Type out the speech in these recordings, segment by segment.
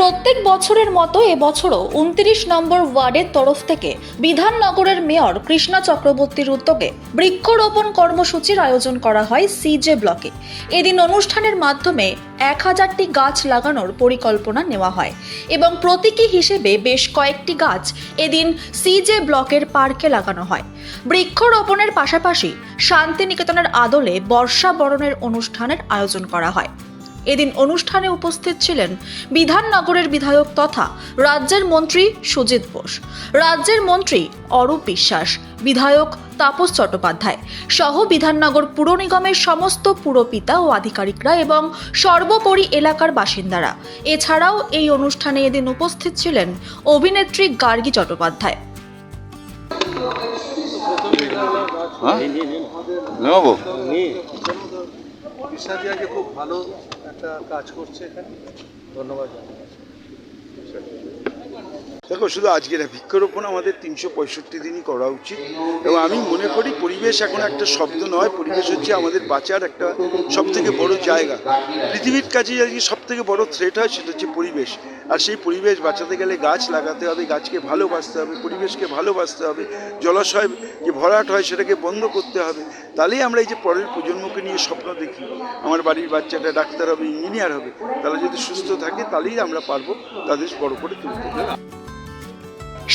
প্রত্যেক বছরের মতো এবছরও ২৯ নম্বর ওয়ার্ডের তরফ থেকে বিধাননগরের মেয়র কৃষ্ণা চক্রবর্তীর উদ্যোগে বৃক্ষরোপণ কর্মসূচির আয়োজন করা হয় সিজে ব্লকে। এদিন অনুষ্ঠানের মাধ্যমে ১,০০০টি গাছ লাগানোর পরিকল্পনা নেওয়া হয় এবং প্রতীকী হিসেবে বেশ কয়েকটি গাছ এদিন সিজে ব্লকের পার্কে লাগানো হয়। বৃক্ষরোপণের পাশাপাশি শান্তিনিকেতনের আদলে বর্ষাবরণের অনুষ্ঠানের আয়োজন করা হয়। এদিন অনুষ্ঠানে উপস্থিত ছিলেন বিধাননগরের বিধায়ক তথা রাজ্যের মন্ত্রী সুজিত বোস, রাজ্যের মন্ত্রী অরূপ বিশ্বাস, বিধায়ক তাপস চট্টোপাধ্যায় সহ বিধাননগর পুর নিগমের সমস্ত পুরপিতা ও আধিকারিকরা এবং সর্বোপরি এলাকার বাসিন্দারা। এছাড়াও এই অনুষ্ঠানে এদিন উপস্থিত ছিলেন অভিনেত্রী গার্গী চট্টোপাধ্যায়। কৃষ্ণাদি আজকে খুব ভালো একটা কাজ করছে এখানে, ধন্যবাদ জানাই। দেখো, শুধু আজকের বৃক্ষরোপণ আমাদের ৩৬৫ দিনই করা উচিত এবং আমি মনে করি পরিবেশ এখন একটা শব্দ নয়, পরিবেশ হচ্ছে আমাদের বাঁচার একটা সবথেকে বড় জায়গা। পৃথিবীর কাছে যদি সবথেকে বড় থ্রেট হয় সেটা হচ্ছে পরিবেশ, আর সেই পরিবেশ বাঁচাতে গেলে গাছ লাগাতে হবে, গাছকে ভালোবাসতে হবে, পরিবেশকে ভালোবাসতে হবে, জলাশয় যে ভরাট হয় সেটাকে বন্ধ করতে হবে। তাহলেই আমরা এই যে পরের প্রজন্মকে নিয়ে স্বপ্ন দেখি আমার বাড়ির বাচ্চাটা ডাক্তার হবে, ইঞ্জিনিয়ার হবে, তারা যদি সুস্থ থাকে তাহলেই আমরা পারবো তাদের বড় করে তুলতে।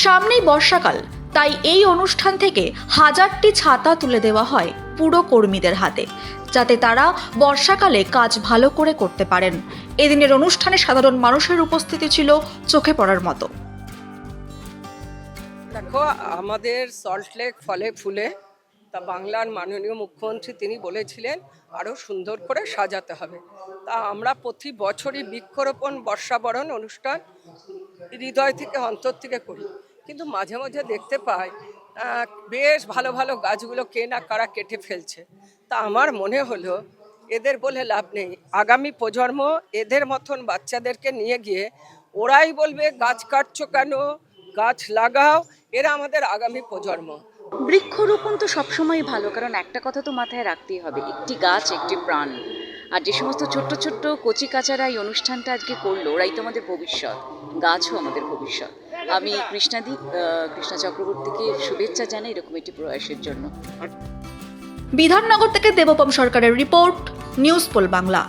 সামনেই বর্ষাকাল, তাই এই অনুষ্ঠান থেকে ১,০০০টি ছাতা তুলে দেওয়া হয় পুর কর্মীদের হাতে, যাতে তারা বর্ষাকালে কাজ ভালো করে করতে পারেন। এদিনের অনুষ্ঠানে সাধারণ মানুষের উপস্থিতি ছিল চোখে পড়ার মতো। দেখো, আমাদের সল্টলেক ফলে ফুলে তা বাংলার মাননীয় মুখ্যমন্ত্রী তিনি বলেছিলেন আরও সুন্দর করে সাজাতে হবে। তা আমরা প্রতি বছরই বৃক্ষরোপণ বর্ষাবরণ অনুষ্ঠান হৃদয় থেকে অন্তর থেকে করি, কিন্তু মাঝে মাঝে দেখতে পাই বেশ ভালো ভালো গাছগুলো কে না কারা কেটে ফেলছে। তা আমার মনে হলো এদের বলে লাভ নেই, আগামী প্রজন্ম এদের মতন বাচ্চাদেরকে নিয়ে গিয়ে ওরাই বলবে গাছ কাটছো কেন, গাছ লাগাও, এরা আমাদের আগামী প্রজন্ম। বৃক্ষরোপণ তো সবসময় ভালো, কারণ একটা কথা তো মাথায় রাখতেই হবে, একটি গাছ একটি প্রাণ। আর যে সমস্ত ছোট্ট ছোট্ট কচি কাচারা এই অনুষ্ঠানটা আজকে করলো, ওরাই তো আমাদের ভবিষ্যৎ, গাছও আমাদের ভবিষ্যৎ। আমি কৃষ্ণা চক্রবর্তীকে শুভেচ্ছা জানাই এরকম একটি প্রয়াসের জন্য। বিধাননগর থেকে দেবপম সরকারের রিপোর্ট, নিউজ পোল বাংলা।